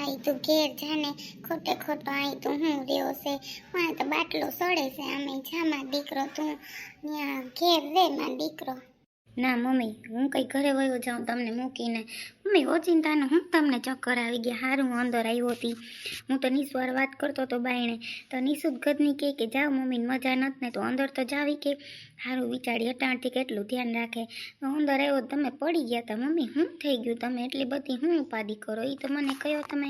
ભાઈ તું ઘેર જાને, ખોટે ખોટો અહીં તું હું રહ્યો છે, મને તો બાટલો સડે છે, આમે જામાં દીકરો તું ત્યાં ઘેર રે માં દીકરો. ના મમ્મી, હું કઈ ઘરે વયો જાઉં તમને મૂકીને. મમ્મી ઓચિંતાનું હું તમને ચક્કર આવી ગયા, હારું હું અંદર આવ્યો હતી. હું તો નિસ્વાર વાત કરતો હતો બાયણે, તો નિશુદ ગદની કે જાઓ મમ્મીને મજા નથી ને તો અંદર તો જાવી કે. હારું વિચારી અટાણથી કેટલું ધ્યાન રાખે. અંદર આવ્યો તમે પડી ગયા હતા. મમ્મી શું થઈ ગયું, તમે એટલી બધી હું ઉપાધિ કરો એ તો મને કહો તમે.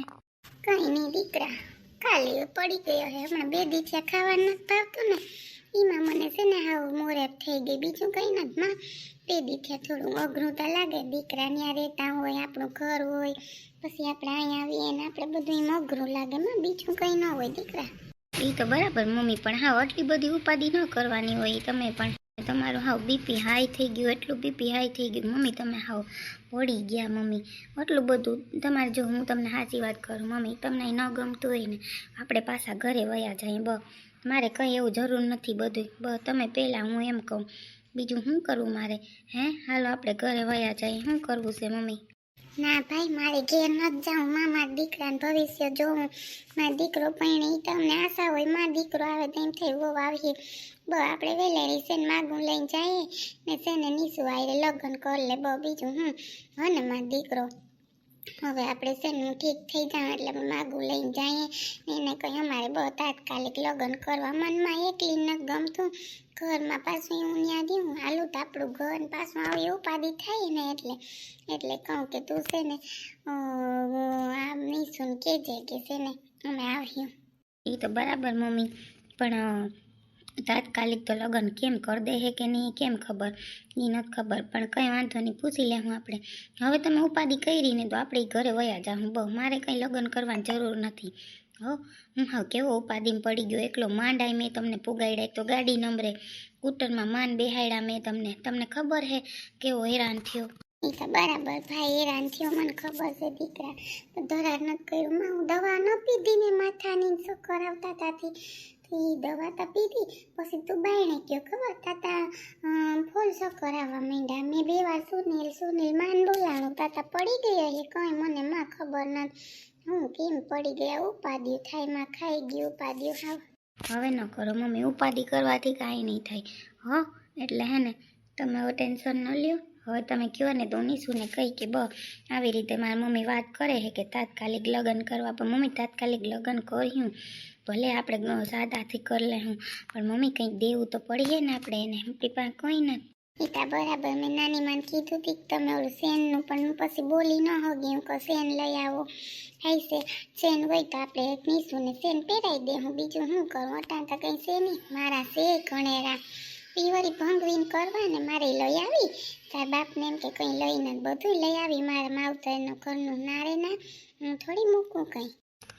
કઈ નહીં દીકરા, ખાલી પડી ગયો હે, હમણાં 2 દી થયા ખાવા નથી ભાવતું ને એમાં મને છે ને હાવ મોરેપ થઈ ગઈ, બીજું કઈ નથી માં. 2 દી થયા થોડું અઘરું તો લાગે, દીકરા ત્યાં રહેતા હોય, આપણું ઘર હોય, પછી આપણે અહીંયા આવીએ ને આપણે બધું એમ અઘરું લાગે માં, બીજું કઈ ન હોય દીકરા. એ તો બરાબર મમ્મી, પણ હાવ આટલી બધી ઉપાધિ ન કરવાની હોય. તમે પણ તમારું હાવ બીપી હાઈ થઈ ગયું, એટલું બીપી હાઈ થઈ ગયું મમ્મી, તમે હાવ પડી ગયા મમ્મી. એટલું બધું તમારે, જો હું તમને સાચી વાત કરું મમ્મી, તમને ન ગમતું હોય ને આપણે પાછા ઘરે વયા જાય. મારે કંઈ એવું જરૂર નથી, બધું તમે પહેલાં હું એમ કહું, બીજું શું કરવું મારે? હે હાલો આપણે ઘરે વયા જાય, શું કરવું છે મમ્મી? ના ભાઈ, મારે ઘેર નથી જાઉં માં, મારા દીકરાનું ભવિષ્ય જોવું, મારો દીકરો પૈણે એ તમને આશા હોય, મારો દીકરો આવે તો એમ થઈ વહુ આવીએ, આપણે વેલેરી છે ને માગું લઈને જઈએ ને છે ને નીસુ આવીને લગ્ન કરી લે, બીજું હું હો ને મારો દીકરો. હવે આપણે છે ને ઠીક થઈ જાવ એટલે માગું લઈને જઈએ ને એને કંઈ અમારે તાત્કાલિક લગ્ન કરવા, મનમાં એકલી નથી ગમતું, ઘરમાં પાછું હું ત્યાં દઉં હાલું તો આપણું ઘર પાછું આવી ઉપાધિ થાય ને એટલે કહું કે તું છે ને આમ નીસુને કહેજે કે છે ને અમે આવ્યું. એ તો બરાબર મમ્મી, પણ તાત્કાલિક તો લગ્ન કેમ કરી દે હે કે નહીં કેમ ખબર, એ નથી ખબર, પણ કંઈ વાંધો નહીં, પૂછી લે હું આપણે. હવે તમે ઉપાધિ કરી ને તો આપણે ઘરે વયા જાઉં, મારે કંઈ લગ્ન કરવાની જરૂર નથી. હું હા કેવો ઉપાધિમાં પડી ગયો એકલો, માંડાય મેં તમને પુગાડ્યા, તો ગાડી નંબરે સ્કૂટરમાં માન બેહાડ્યા મેં તમને ખબર હે કેવો હેરાન થયો. એ તો બરાબર ભાઈ, હેરાન થયો મને ખબર છે દીકરા, તો ધરાર નથી કર્યું માં, હું દવા ન પીધી ને માથાની ચક્કર આવતા તાથી, એ દવા તો પીધી, પછી તું બાયણે ગયો ખબર તાતા ફૂલ ચક્કર આવવા માંડ્યા, મેં 2 વાર સુનિલ માન બોલાણું, તાતા પડી ગયા એ કંઈ મને માં ખબર નથી, હું કેમ પડી ગયા, ઉપાધિ થાય માં, ખાઈ ગયું ઉપાધિ. હવે ન કરો મમ્મી, ઉપાધિ કરવાથી કાંઈ નહીં થાય. એટલે હે ને તમે હવે ટેન્શન ન લ્યો. હવે તમે કહો ને તો નીશુને કહી કે આવી રીતે મારી મમ્મી વાત કરે છે કે તાત્કાલિક લગ્ન કરવા, પણ મમ્મી તાત્કાલિક લગ્ન કર્યું ભલે આપણે સાદાથી કરી લેવું, પણ મમ્મી કંઈક દેવું તો પડીએ ને આપણે એને, આપણી પાસે કંઈ નથી. ઈતા બરાબર, મેં નાની માને કીધું હતી કે તમે ઓલું સેનનું, પણ પછી બોલી ન હોગી, હું કહું સેન લઈ આવો, હાઈ સેન હોય તો આપણે એક નીશુને સેન પહેરાવી દે, હું બીજું શું કરું, અટાણ તો કંઈ છે નહીં, મારા છે ઘણેરા પીવરી ભંગવીને કરવા ને મારે લઈ આવી, તાર બાપને એમ કે કંઈ લઈને બધું લઈ આવી, મારા માવતરનું ઘરનું નારે ના, હું થોડી મૂકું કંઈ.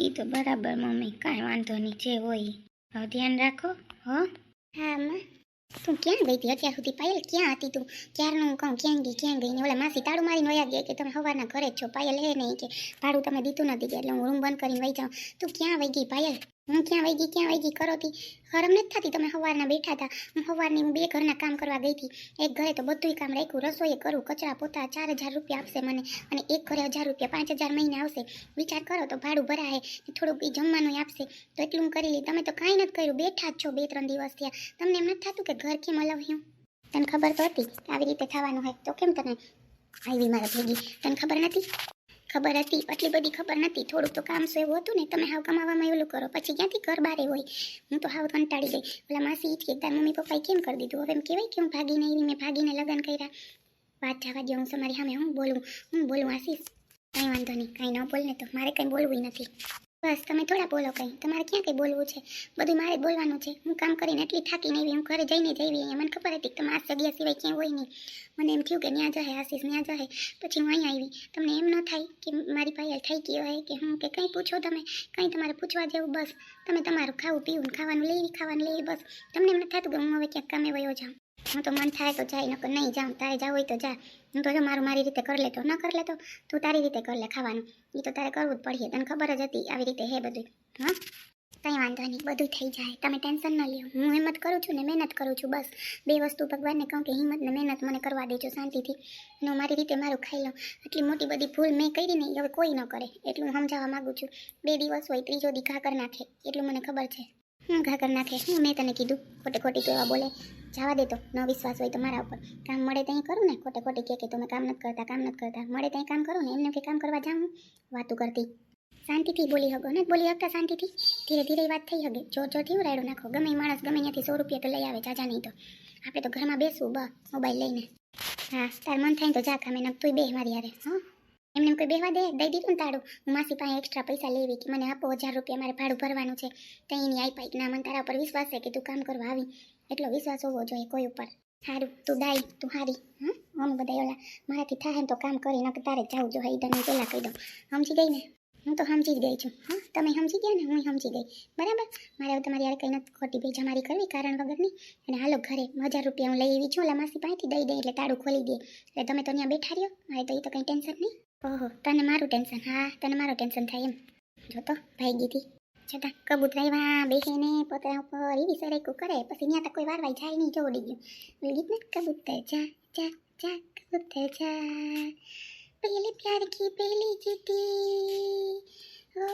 એ તો બરાબર મમ્મી, કાંઈ વાંધો નહીં, જે હોય હવે ધ્યાન રાખો. હા માં તું ક્યાં ગઈ હતી અત્યાર સુધી? પાયલ ક્યાં હતી તું? ક્યારનું હું કહું ક્યાં ગઈ ને ઓલા માસી તાળું મારીને વયા ગયા કે તમે સવારના ઘરે જ છો. પાયલ હે નહીં કે ભાડું તમે દીધું નથી કે એટલે હું રૂમ બંધ કરીને વહી જાઉં. તું ક્યાં વહી ગઈ પાયલ? હું ક્યાં વહી ગઈ કરો તી? શરમ નથી થતી? તમે સવારના બેઠા હતા, હું સવારની 2 ઘરના કામ કરવા ગઈ હતી. એક ઘરે તો બધુંય કામ રાખ્યું, રસોઈ કરું, કચરા પોતા, 4000 રૂપિયા આપશે મને, અને એક ઘરે 1000 રૂપિયા, 5000 મહિને આવશે. વિચાર કરો તો ભાડું ભરાય, થોડુંક જમવાનું આપશે, તો એટલું હું કરી લી. તમે તો કાંઈ નથી કર્યું, બેઠા જ છો 2-3 દિવસ થયા. તમને એમ નથી થતું કે ઘર કેમ હલાવ્યું? તને ખબર તો હતી આવી રીતે થવાનું હોય, તો કેમ તને આવી મારા ભેગી? તને ખબર નથી? ખબર હતી, આટલી બધી ખબર નથી. થોડુંક તો કામ શું એવું હતું ને, તમે હાવ કમાવામાં એવું કરો, પછી ક્યાંથી ઘર બારે હોય? હું તો હાવ કંટાળી ગઈ. ઓલા માસી કે તાર મમ્મી પપ્પાએ કેમ કરી દીધું? હવે એમ કહેવાય કે હું ભાગીને આવી, મેં ભાગીને લગ્ન કર્યા. વાત જવા દો, હું તમારી સામે હું બોલું આશીષ? કંઈ વાંધો નહીં, કંઈ ન બોલ ને તો મારે કંઈ બોલવું નથી. બસ તમે થોડા બોલો, કંઈ તમારે ક્યાં કંઈ બોલવું છે? બધું મારે જ બોલવાનું છે. હું કામ કરીને એટલી થાકીને આવી, હું ઘરે જઈને જ આવી. મને ખબર હતી કે તમે આ જગ્યા સિવાય ક્યાંય હોય નહીં. મને એમ થયું કે ત્યાં જશે આશીષ, ત્યાં જશે, પછી હું અહીંયા આવી. તમને એમ ન થાય કે મારી પાયલ થઈ ગયો હોય કે હું, કે કંઈ પૂછો તમે? કંઈ તમારે પૂછવા જેવું? બસ તમે તમારું ખાવું પીવું, ખાવાનું લઈ બસ. તમને એમ નથી થતું કે હું હવે ક્યાંક કામે વયો જાઉં? હું તો મન થાય તો જાય, નકર નહીં જાઉં. તારે જાવ હોય તો જા. હું તો જો મારી રીતે કરી લેતો, ન કરી લેતો તું તારી રીતે કરી લે ખાવાનું. એ તો તારે કરવું જ પડશે, તને ખબર જ હતી આવી રીતે હે બધું. હા કંઈ વાંધો નહીં, બધું થઈ જાય, તમે ટેન્શન ન લ્યો. હું હિંમત કરું છું ને મહેનત કરું છું, બસ 2 વસ્તુ ભગવાનને કહું કે હિંમત ને મહેનત મને કરવા દેજો શાંતિથી. હું મારી રીતે મારું ખાઈ લઉં. એટલી મોટી બધી ભૂલ મેં કરી નહીં, હવે કોઈ ન કરે એટલું હું સમજાવવા માગું છું. 2 દિવસ હોય, ત્રીજો દી ઘા કરી નાખે એટલું મને ખબર છે. હું ઘા કરી નાખે, હું મેં તને કીધું ખોટી કેવા બોલે. જવા દે તો, ન વિશ્વાસ હોય તો મારા ઉપર. કામ મળે ત્યાં કરું ને, ખોટી કે તમે કામ નથી કરતા. મળે ત્યાં કામ કરું ને, એમને કે કામ કરવા જાઉં વાતું કરતી. શાંતિથી બોલી હગો ને, બોલી હગતા શાંતિથી, ધીરે ધીરે વાત થઈ હગે. જોરથી રાયડું નાખો. ગમે એ માણસ ગમે ત્યાંથી 100 રૂપિયા તો લઈ આવે, જાજા નહીં તો. આપણે તો ઘરમાં બેસવું મોબાઈલ લઈને. હા, તાર મન થાય તો જા કામે, ન તું બે મારી હારે. હા, એમને કોઈ બેહવા દે, દઈ દીધું ને તાળું. હું માસી પાસે એક્સ્ટ્રા પૈસા લેવી કે મને આપો 1000 રૂપિયા, મારે ભાડું ભરવાનું છે. ત્યાં એની આઈ પાઈ ના, મને તારા ઉપર વિશ્વાસ છે કે તું કામ કરવા આવી. એટલો વિશ્વાસ હોવો જોઈએ કોઈ ઉપર. સારું, તું દાઈ, તું હારી. હા, અમે બધા ઓલા મારાથી થાય ને તો કામ કરી, ન તારે જવું જો. ઈદન પહેલાં કહી દઉં, સમજી ગઈ ને? હું તો સમજી જ ગઈ છું. હા, તમે સમજી ગયા ને, હું સમજી ગઈ. બરાબર, મારે હવે તમારી યાર કંઈ નથી ખોટી ભેજા મારી કરવી કારણ વગરની. અને હાલો ઘરે 1000 રૂપિયા હું લઈ એવી છું, ઓલા માસી પાસેથી દઈ દઈ એટલે તાળું ખોલી દે. એટલે તમે તો ત્યાં બેઠા રહ્યો, મારે તો એ તો કંઈ ટેન્શન નહીં. ઓહો, તને મારું ટેન્શન? હા, તને મારું ટેન્શન થાય એમ. જો તો ભાઈ ગીધી છતાં કબૂતર એવા બેસીને પોતા ઉપર એવી સરેકું કરે, પછી ત્યાં તો કોઈ વારવાઈ જાય નહીં. જો ઉડી ગયું ઓલું ગીત ને, કબૂતર જા જા જા કબૂતર જા, पहले प्यार की पहली चिट्ठी, ओ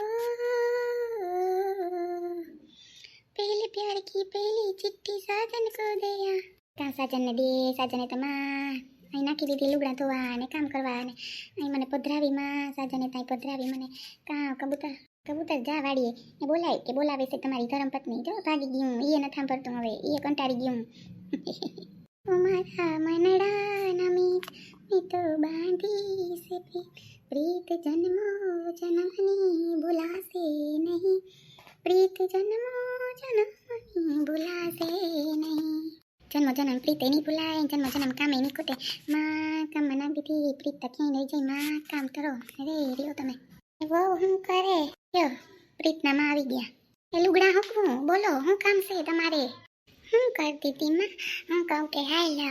पहले प्यार की पहली चिट्ठी साजन को दिया. કાં સાજનને દે, સાજને તમા અહીં નાખી દીધી લુગડા ધોવા અને કામ કરવા. અને અહીં મને પધરાવી માં, સાજને ત્યાં પધરાવી મને. કાં કબૂતર જા વાડીએ એ બોલાય કે બોલાવે છે તમારી ધર્મપત્ની. જો ભાગી ગયું, એ નથી સાંભળતું હવે, એ કંટાળી ગયું. મારા મનડા નમી મેં તો બાંધી સે પ્રીત જન્મો જન્મની ભૂલાશે નહીં, પ્રીત જન્મો જન્મની ભૂલાશે નહીં. જન્મ જન્મ પ્રીત નહીં ભૂલાય, જન્મ જન્મ કામે નહીં ખૂટે. માં કામ ના દીધી પ્રીત ક્યાંય નહીં જાય. માં કામ કરો રે રહ્યો તમે. વો હું કરે યો પ્રીતના માં આવી ગયા. એ લુગડા હકવું બોલો, હું કામ છે તમારે? હું કરતી હતી માં? હું કહું કે હાલો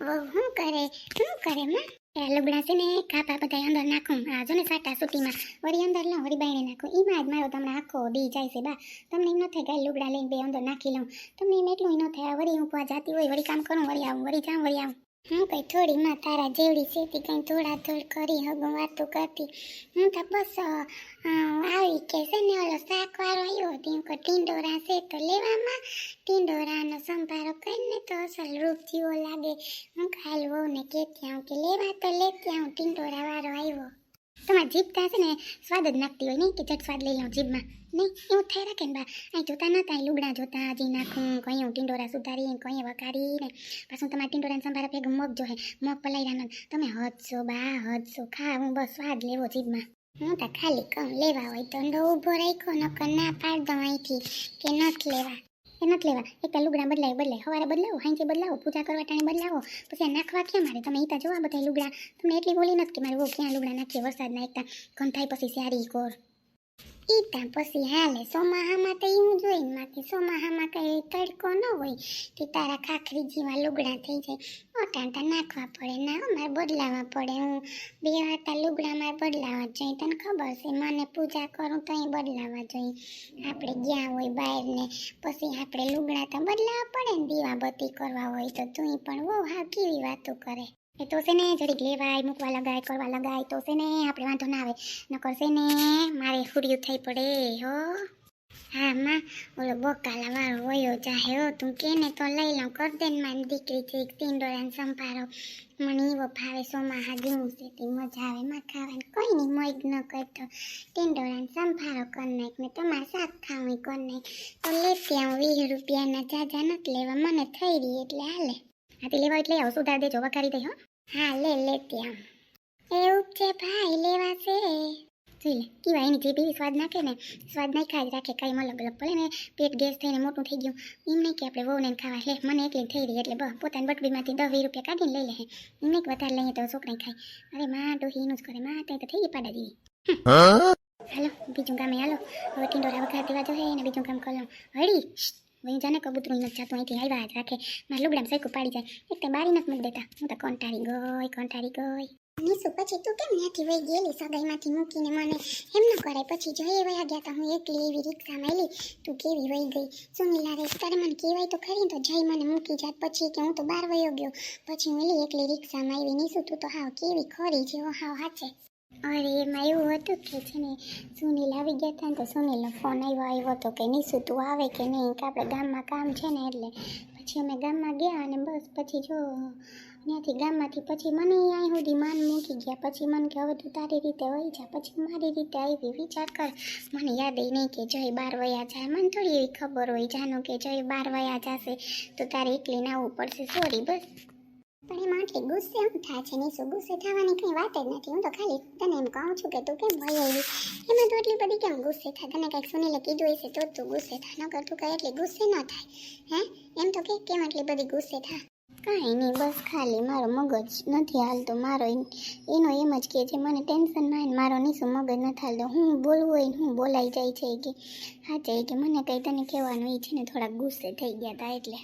વો હું કરે માં? એ લુગડા છે ને કાપા બધા અંદર નાખું. આ જો ને સાટા સૂટીમાં વળી અંદર લઉં, વળી બાયણે નાખું. એમાં જ મારો તમને આખો દી જાય છે બા. તમને એમ ન થાય કે લુગડા લઈને બે અંદર નાખી લઉં. તમને એમ એટલું ન થાય. વળી હું પા જાતી હોય, વળી કામ કરું, વળી આવું, વળી જાઉં. હું કઈ થોડી માં તારા જેવડી છે, કઈ થોડા કરી હગું વાતો કરતી. હું તો બસ આવી કે છે ને ઓલો શાકવાળો આવ્યો હતી. હું ટીંડોરા છે તો લેવામાં, ટીંડોરાનો સંભારો કરીને તો અસલ રૂપ જેવો લાગે. હું ખાઈ વહુ ને કહેતી આવું કે લેવા તો લેતી આવું, ટીંડોરા વાળો આવ્યો. તમારે જીભ છે ને સ્વાદ જ નાખતી હોય નહીં કે ઝટ સ્વાદ લઈ લઉં જીભમાં. નહીં એવું થઈ રાખે ને બા. અહીં જોતા નતા, અહીં લુગડા જોતા, હજી નાખું, કઈ હું ટીંડોરા સુધારી, કઈ વઘારીને પાછું તમારા ટીંડોરાને સંભારા ભેગું મગ જોહે, મગ પલાયરાનો. તમે હદશો બા, હદશો. ખા હું બસ સ્વાદ લેવો જીભમાં. હું તો ખાલી કહું લેવા હોય તો ઊભો રાખ્યો, નકર ના પાડ દઉં અહીંથી કે નથી લેવા. એક લુગડા બદલાય સવારે બદલાવો, હાંજે બદલાવો, પૂજા કરવા ટાણે બદલાવો, પછી આ નાખવા ક્યાં મારે? તમે ઈતા જોવા બધા લુગડા. તમને એટલી બોલી નથી કે મારે બહુ ક્યાં લુગડા નાખીએ વરસાદના એકતા ગંધાઈ પછી સારી કોર ઈતા પછી હાલે. સોમાહામાં તો એવું જોઈને માથી સોમાહામાં કઈ તડકો ન હોય તે તારા ખાખરી જેવા લુગડા થઈ જાય. ઓટાંટા નાખવા પડે ના, મારે બદલાવા પડે. હું 2 હાથા લુગડા મારે બદલાવા જોઈએ. તને ખબર છે મને પૂજા કરું તો અહીં બદલાવા જોઈએ. આપણે ગયા હોય બહાર ને પછી આપણે લુગડા તો બદલાવા પડે ને, દીવાબત્તી કરવા હોય તો. તું પણ બહુ હા કેવી વાતો કરે. એ તો છે ને જરીક લેવાય, મૂકવા લગાય, કરવા લગાય તો છે ને આપણે વાંધો ના આવે. નકર છે ને મારે હુડિયું થઈ પડે હો. હા માં ઓલો બકાલા વાળો વયો જાહે હો. તું કેને તો લઈ લઉં, કર દે ને મારી દીકરી છે ટીંડોરાને સંભારો. મને એવો ભાવે સોમાહા જેવું છે તે મજા આવે માં ખાવાની. કોઈ નહીં મોજ ન કરતો, ટીંડોરાને સંભારો કરી નાખ ને તમારે શાક ખાવું કરી નાખ. તો લેતી આવું 20 રૂપિયાના જાજા નથી લેવા, મને થઈ રહી એટલે હાલે. હાથી લેવા એટલે આવો, સુધાર દેજો, વઘારી દે હો. હા લેતી આવું. એવું છે ભાઈ, લેવા છે. જોઈ લે કેવા એની જીભ સ્વાદ નાખે ને, સ્વાદ નાખ્યા જ રાખે. કાંઈ અલગ અલગ ભલે ને પેટ ગેસ થઈને મોટું થઈ ગયું એમ નહીં કે આપણે વહુને ખાવા. લે મને એકલી થઈ રહી એટલે પોતાની બટબીમાંથી 10-20 રૂપિયા કાઢીને લઈ લે. એમ નહીં કે વધારે લઈએ તો છોકરાને ખાય. અરે માં ડોહી એનું જ કરે માં, ત્યાં તો થઈ ગઈ પાડા જેવી. હાલો બીજું કામે હાલો. હવે ટીંડોરા વઘાર દેવા જો હે ને બીજું કામ કરી લઉં. હળી વહી જાને કબૂતરું નથી જાતું, અહીંથી આવ્યા જ રાખે. મારા લુગડામાં સૈકું પાડી જાય. એક તો બારી નથી મૂકી દેતા. હું તો કંટાળી ગઈ. નીસુ પછી તું કેમ ત્યાંથી વહી ગયેલી સગાઈમાંથી મૂકીને મને એમ ન કરાય પછી જઈએ વયા ગયા તા હું એકલી એવી રિક્ષામાં એલી તું કેવી વહી ગઈ સુનીલા રે તારે મને કહેવાય તો ખરી તો જઈ મને મૂકી જાત પછી કે હું તો બહાર વયો ગયો પછી હું એલી એકલી રિક્ષામાં આવી નીસુ તું તો હાવ કેવી ખરી છે હાવ હાચે અરે એમાં એવું હતું કે છે ને સુનિલ આવી ગયા હતા ને તો સુનિલનો ફોન આવ્યો હતો કે નીસુ તું આવે કે નહીં કે આપણે ગામમાં કામ છે ને એટલે પછી અમે ગામમાં ગયા અને બસ પછી જો ત્યાંથી ગામમાંથી પછી મને અહીં સુધી માન મૂકી ગયા પછી મને કે હવે તું તારી રીતે વહી જા પછી મારી રીતે આવી વિચાર કર મને યાદ નહીં કે જય બાર વયા જાય મને થોડી એવી ખબર હોય જાનો કે જય બાર વયા જશે તો તારે એકલી આવવું પડશે સોરી બસ પણ એમાં આટલી ગુસ્સે હું થાય છે નીસુ ગુસ્સે થવાની કંઈ વાત જ નથી હું તો ખાલી તને એમ કહું છું કે તું કેમ ભય આવી એમાં તો એટલી બધી કેમ ગુસ્સે થાય તને કંઈક સુનીલે કીધું હશે તો તું ગુસ્સે થાય નકર તું કંઈ એટલી ગુસ્સે ન થાય હે એમ તો કે કેમ એટલી બધી ગુસ્સે થાય કાંઈ નહીં બસ ખાલી મારો મગજ નથી હાલતો મારો એનો એમ જ કે છે મને ટેન્શનમાં ને મારો નીસુ મગજ નથી હાલતો હું બોલવું હોય ને હું બોલાઈ જાય છે કે હા કે મને કંઈ તને કહેવાનું એ છે ને થોડાક ગુસ્સે થઈ ગયા હતા એટલે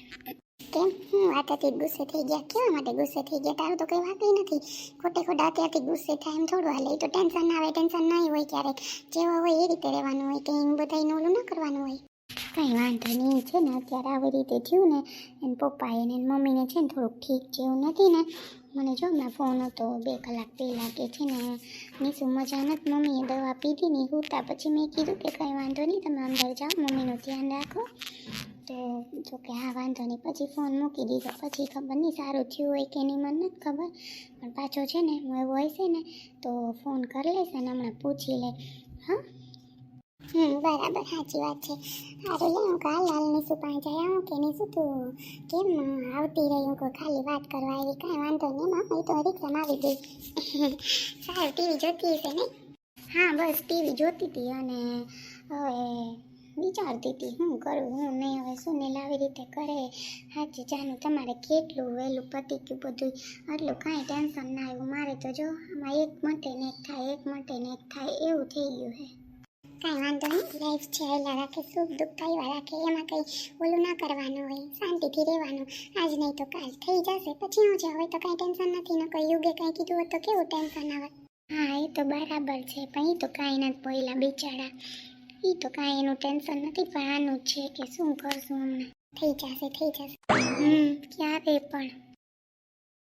કેમ હું વાતાથી ગુસ્સે થઈ ગયા કેવા માટે ગુસ્સે થઈ ગયા તારું તો કંઈ વાત નથી ખોટે ખોટા અત્યારથી ગુસ્સે થાય એમ થોડું હાલે એ તો ટેન્શન ના આવે ટેન્શન નહીં હોય ક્યારેક જેવા હોય એ રીતે રહેવાનું હોય કંઈ બધાને ઓલું ન કરવાનું હોય કંઈ વાંધો નહીં છે ને અત્યારે આવી રીતે થયું ને એને પપ્પાએ ને મમ્મીને છે ને થોડુંક ઠીક જેવું નથી ને મને જો હમણાં ફોન હતો 2 કલાક પહેલાં કે છે ને નીસુ મજા નથી મમ્મીએ દવા પીધી ને ઉતા પછી મેં કીધું કે કંઈ વાંધો નહીં તમે અંદર જાઓ મમ્મીનું ધ્યાન રાખો તો જો કે હા વાંધો નહીં પછી ફોન મૂકી દીધો પછી ખબર નહીં સારું થયું હોય કે નહીં મને નથી ખબર પણ પાછો છે ને હું એવું હશે ને તો ફોન કરી લઈશ અને હમણાં પૂછી લે હા બરાબર સાચી વાત છે સારું લે હું કાલ લાલ નીસુ પાસે જાય આવું કે નીસુ તું કેમ આવતી રહી હું ખાલી વાત કરવા આવી કાંઈ વાંધો નહીં એમાં હું તો રિક્ષામાં આવી ગઈ સારું ટીવી જોતી હશે ને હા બસ ટીવી જોતી હતી અને હવે વિચારતી હતી હું કરું હું નહીં હવે સુનિલ આવી રીતે કરે સાચી જાનું તમારે કેટલું વહેલું પતી ગયું બધું આટલું કાંઈ ટેન્શન ના આવ્યું મારે તો જો આમાં એક માટે ને એક થાય એક માટે ને એક થાય એવું થઈ ગયું હે કાંઈ વાંધો નહીં લાઈફ છે એલા રાખે સુખ દુઃખ થયા રાખે એમાં કંઈ ઓલું ના કરવાનું હોય શાંતિથી રહેવાનું આજ નહીં તો કાલ થઈ જશે પછી હું છે હવે તો કાંઈ ટેન્શન નથી ન કોઈ યુગે કાંઈ કીધું હોત તો કેવું ટેન્શન આવે હા એ તો બરાબર છે પણ એ તો કાંઈ નથી બોલ્યા બિચારા એ તો કાંઈ એનું ટેન્શન નથી પણ આનું જ છે કે શું કરશું હમણાં થઈ જશે ક્યારે પણ